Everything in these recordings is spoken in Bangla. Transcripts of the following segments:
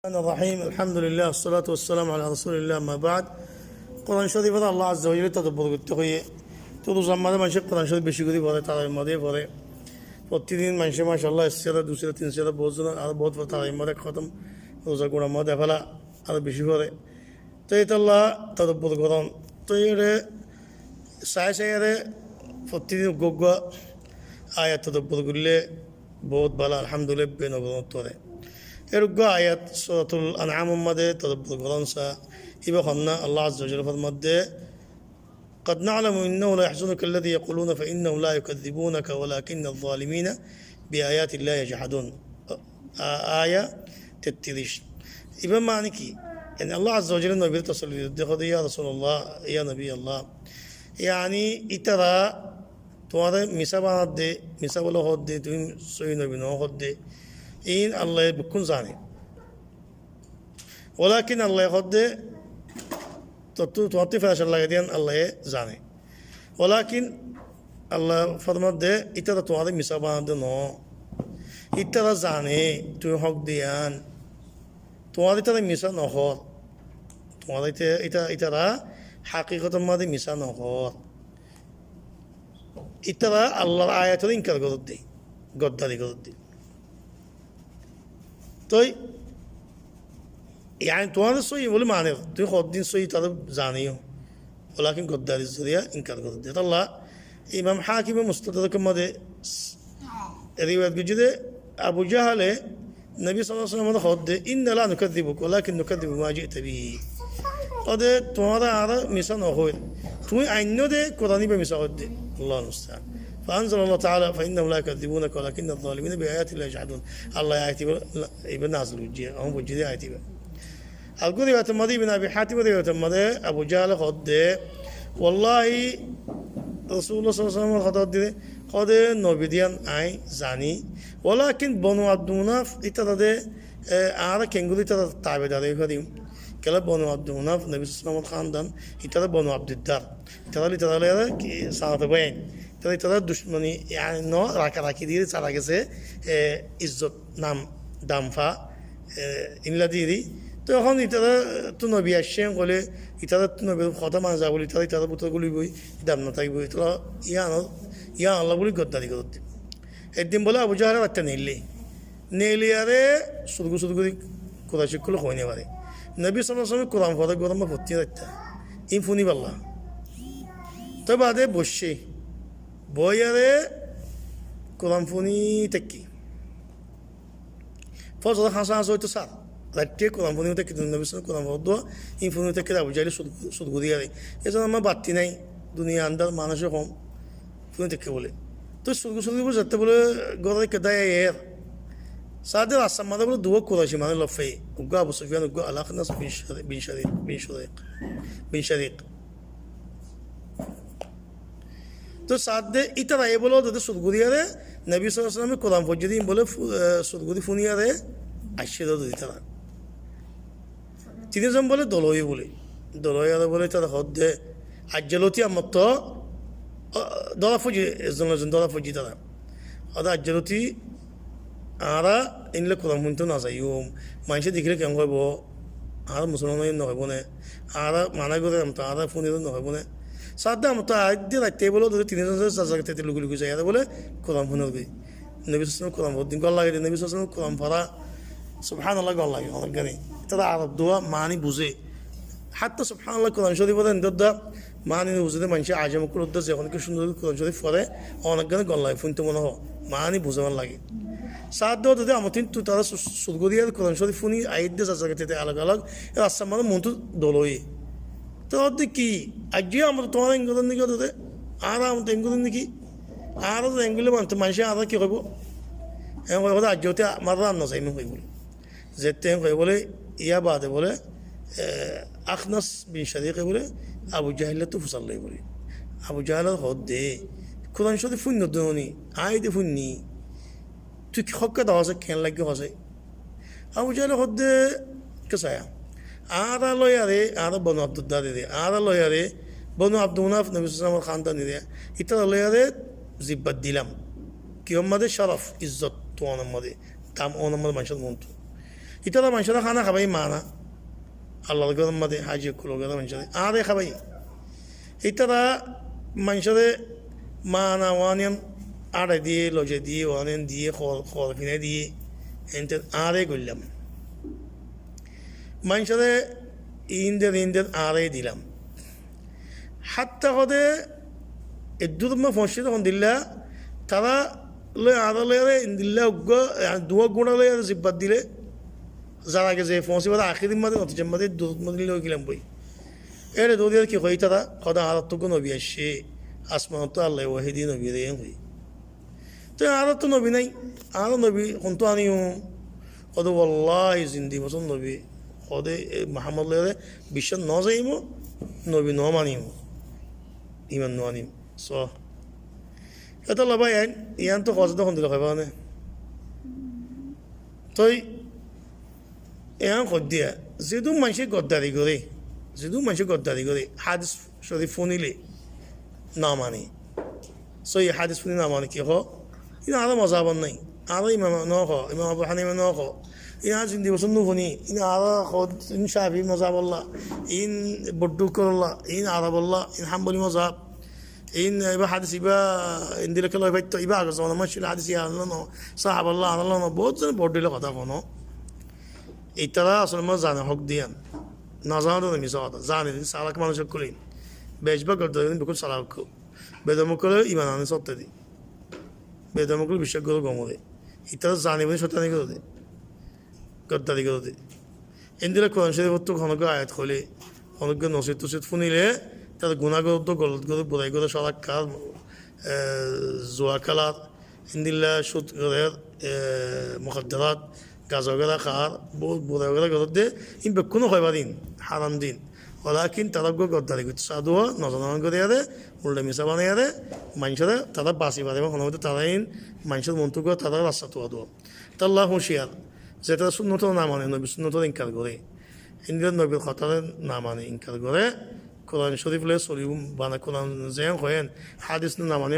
الرحمن الرحيم الحمد لله والصلاة والسلام على رسول الله ما بعد قرآن شريف هذا الله عز وجل تدبر التقوي تدو زمان ما شيء قرآن شريف بشيء فره تعالى ماده فره প্রতিদিন মানুষে মাশাআল্লাহ সেরা দুসরা তিনসরা বহুত আর বহুত তারাই মধ্যে খতম রোজা গুণা মধ্যে ফেলা আর বেশি করে তো এটা আল্লাহ তদব্বর করুন তো এর সায় সায়রে প্রতিদিন গোগ আয়াত তদব্বর করলে বহুত ভালো আলহামদুলিল্লাহ বেনবরত করে এরূপ আয়াত সূরাতুল আনআম মধ্যে তদব্বর করুন সা ইবা খন্না আল্লাহ আযজা ওয়া জাল্লার মধ্যে قد نعلم إنه لا يحزنك الذي يقولون فإنهم لا يكذبونك ولكن الظالمين بآيات الله يجحدون آية 33 إذا معنى كي يعني الله عز وجل النبي تصل يدخل يا رسول الله يا نبي الله يعني إترى توارى مسابقة دي مسابقة هود دي توين سوي نبي نو هود دي إن الله بكون زاني ولكن الله هود دي তোমার ফেরাস আল্লাহ দিয়ান আল্লাহ জানে ওলাকিন আল্লাহ ফরমাত দে ইটা তোমাদের মিশা বানাতে ন ইটারা জানে তুমি হক দিয়ান তোমাদের তারা মিশা নহর তোমাদের এটা ইটারা হাকিকতের মাঝে মিশা নহর ইটারা আল্লাহর আয়াতের ইনকার করত দেয় গদ্দারি করত দেয় তো يعني تواني سوي ولا معنى تو خدين سوي ترى زانيو ولكن قدر الزريا إنكار قدر الله إمام حاكم مستدرك ماذا رواية جدة أبو جهل النبي صلى الله عليه وسلم خد إن لا نكذبك ولكن نكذب ما جئت به قد توارا على مثال أخوي توي عينه ده قراني بمثال ده الله المستعان فأنزل الله تعالى فإنهم لا يكذبونك ولكن الظالمين بآيات الله يجحدون الله يأتي ابن نازل وجيه هم وجيه يأتي أقول يا تمدي بن أبي حاتم يا تمدي أبو جهل خد والله رسول الله صلى الله عليه وسلم خد نوبيديان أي زاني ولكن بنو عبد مناف إتى أنا كنقول إتى تابع داري خديم كلا بنو عبد مناف النبي صلى الله عليه وسلم خاندان إتى بنو عبد الدار إتى له ساعة بين إتى دشمني يعني نو راكي ديري سارا كسي إزت نام دامفا إن لا ديري তো এখন ইতারা তো নবী আসছেন বলে ইতারা তো নবীর কথা মানা যা বলে ইতারা বুতগুলি বই দাম না থাকবে ইতারা ইয়া আল্লাহ বলি গদ্দারি করতে একদিন বলে আবু জাহলের বাচ্চা নেইলে আরে সুদগুরি কোরআন শিক্ষলো হইনে পারে নবী সাল্লাল্লাহু আলাইহি কোরআন পড়া গরম ভর্তি রাখতা ইন ফুনি পাল্লা তো বাদে বসে বই আরে কোরআন ফুনি তেকি ফজর হাসা হইতো স্যার রাত্রে কোরআন ফোনে থেকে নবী সাল্লাল্লাহু কোরআন পড়তো ইন ফোনে থেকে আবু জাহল সুদগুরি আরে এজন্য আমার বাড়তি নাই দুনিয়া আন্দার মানুষের কম ফোনে থেকে বলে তো সুদগুরি যাতে বলে গড়ে কেদায় এর সাদের আসাম মাদা বলে দুয়া কোরাইশি মানে লফে উগ্গা আবু সুফিয়ান উগ্গা আলাখনাস বিন শারিক তো সাদে ইতারা এ বলো যাতে সুদগুরি আরে নবী সাল্লাল্লাহু আলাইহি ওয়াসাল্লাম কোরআন পড়তে দিন বলে সুদগুরি ফোনি আরে আসছে তো দিতারা তিনজন বলে দলই বলে বলে তারা হদ্দে আজ্জালতি আমার তো দলা ফুজি একজন দলা ফুজি তারা ওদের আজ্জালতি আরা ইনলে কোরআন শুনতে না যাই মানুষে দেখিলে কেমন হইব আর মুসলমান নহব না আর মানা করে আর ফোনে নহব না সাদা আমার আজ রাখতে বলো তিনজন জায়গাতে লুকি যায় বলে কোরআন ফোনের গই নবী সাল্লাল্লাহু কোরআন দিন গল লাগে নবী সাল্লাল্লাহু কোরআন পড়া সুবহানাল্লাহ গল লাগে অনেক গানে তারা আরব দোয়া মানি বুঝে হাত্তা সুবহানাল্লাহ কোরআন শরীফ দা মানি বুঝতে মানুষ আজম করতে যখন কি সুন্দর কোরআন শরীফ পড়ে অনেক গানে গল লাগে শুনতে মনে হয় মানি বুঝাবার লাগে সাত দেওয়া যদি আমার কিন্তু তারা সুদগরিয়ার কোরআন শরীফ শুনি আইড দিয়ে জায়গাতে আলাগ আলাগ রাস্তা মানে মনটো দলই তো কি আজকে আমার তোমার এঙ্গুলের নাকি ওদের আর আমার এঙ্গুলের নাকি আর এঙ্গুলে মানতে মানুষে আর কি করবো এমন আজকে আমার রান্না চাই আমি হয়ে বলে যেতে হয়ে বলে ইয়া বাদে বলে আখনাস বিন শারিকে বলে আবু জাহলে তো ফুসাল্লাই বলে আবু জাহলের হদ দে কোরআন শরীফ ফুন্য দনি আই দে ফুন্নি তুই হক্কা দেওয়া আছে কেন লাগে হসে আবু জাহলে হদ দে কেসায়া আর লয়ারে আর বনু আব্দুদ্দার রে আর লয়ারে বনু আব্দুল মুনাফ নবী সাল্লাল্লাহু আলাইহি খানদান রে ইতা লয়ারে জিব্বাত দিলাম কি আমাদের শরফ ইজ্জত তো আমাদের দাম আমাদের মানুষের মন্ত্র ইতারা মানুষের খানা খাবাই মানা আল্লাহর গরম মাদে হাজি কুলো গরম মানুষের আরে খাবাই ইতারা মানুষের মানা ওয়ানিয়ান আড়ে দিয়ে লজে দিয়ে ওয়ানিয়ান দিয়ে খর কিনে দিয়ে এনতে আরে করলাম মানুষের ইন্দের আরে দিলাম হাতটা হদে এদুরম ফসি তখন দিল্লা তারা লই আদা লয়ে দিল্লা দুয়া গুণা লয়ে জিব্বাত দিলে যারা আগে যে ফসি বাদা আখির মাদে নতিজার মাদে দুধ মদিন লই গেলাম বই এর দৌড়িয়ে কি হই তারা সদা আদত্তকে নবী আসছে আসমান তো আল্লাহ ওয়াহিদি নবী রে হই তো আদত তো নবী নাই আরো নবী কোনতো আনিও কদ আল্লাহ জিন্দি বসন নবী কদে মাহমদ লয়ে বিশ্ব ন যাইমো নবী ন মানিম ইমান ন আনিম স এটা লবা ইয়ান তো কষ্ট তখন দিল খাইবা মানে তই এয়া দিয়া যেহেতু মানুষে গদ্দারি করে হাদিস শরীফ শুনিলে না মানে সো এই হাদিস শুনি না মানে কি কিন্তু আরো মজাবন নাই আরো ইমাম ইমাম আবু হানিফা ইনা জিন্দি বসন নুফুনি ইন আরো ইন শাফি মজাবল্লাহ ইন বড্ডু করল্লাহ ইন আরবল্লাহ ইন হাম্বলি মজাব ইন ইবা হাদিস ইবা ইন্দিলে খেলা ভাইতো ইবা আগে জমা মাসিল হাদিস ইয়া আল্লাহ সাহাবাল্লাহ আল্লাহ বহুত জন বড্ডিলে কথা কোনো ইতারা আসলে মা জানে হক দিয়ান না জানো তো মিশা কথা জানে সালাক মানুষের করিন বেশবা করতে বিকুল সালাক বেদমুখ করে ইমান আনে সত্য দি বেদমুখ করে বিশ্বাস করে গমরে ইতারা জানে বলে সত্য নেই করে গদ্দারি করে দে ইন্দিরা কোরআন শরীফ তো ঘনক আয়াত খোলে ঘনক নসিদ তুসিদ শুনিলে তার গুণাগত গলত করে বোধাই করে সরাক কার জোয়া খেলার ইন্দিল্লা সুদ করে মুখাদ্দারাত গাজগেরা খার বহুত বোধাগেরা গলত দে ইন বেক্ষণও হইবা দিন হারাম দিন ওলাকিন তারা গদ্দারি করতে সাধু নজনান করে আরে উল্টা মিশা বানাই আরে মানুষেরা তারা বাঁচি পারে এবং কোনো তারা ইন মানুষের মন্ত্র করে তারা রাস্তা তোয়া দেওয়া তাল্লাহ হুঁশিয়ার যেটা শূন্যত না মানে নবী শূন্যত ইনকার করে ইন্দিরার নবীর কথার না মানে ইনকার করে কোরআন শরীফ লে চলি বানা কোরআন যে হয়েন হাদিস না মানে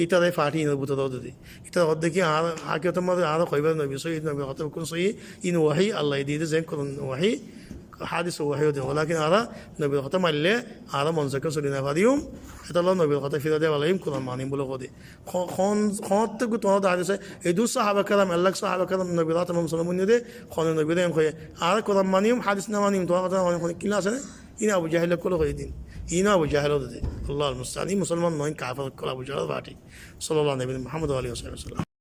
ইতারে ফাটি ইনের বুতো দাও দিদি ইতার দেখি আর আগে তোমার আরো কইবার নবী সই নবী কথা কোন সই ইন ওয়াহি আল্লাহ দিয়ে যে কোরআন ওয়াহি হাদিস ওয়াহি দেয় ওলাকিন আরা নবীর কথা মারলে আরা মনসাকে চলি না পারিম এটা হলো নবীর কথা ফিরে দেওয়া লাগিম কোরআন মানিম বলে কদে থেকে তোমার হাদিসে এই দু সাহাবা কালাম আল্লাহ সাহাবা কালাম নবীর কথা মুসলমান দে খন নবীর হয়ে আর কোরআন মানিম হাদিস না মানিম তোমার কথা মানে কিনা আছে না ইনা আবু জাহিল করে হয়ে দিন ইনা আবু জাহিল দে আল্লাহ মুস্তানি মুসলমান নয় কাফার করা আবু জাহিল বাটি সাল্লাল্লাহু আলাইহি ওয়া সাল্লাম মুহাম্মদ আলাইহি ওয়া সাল্লাম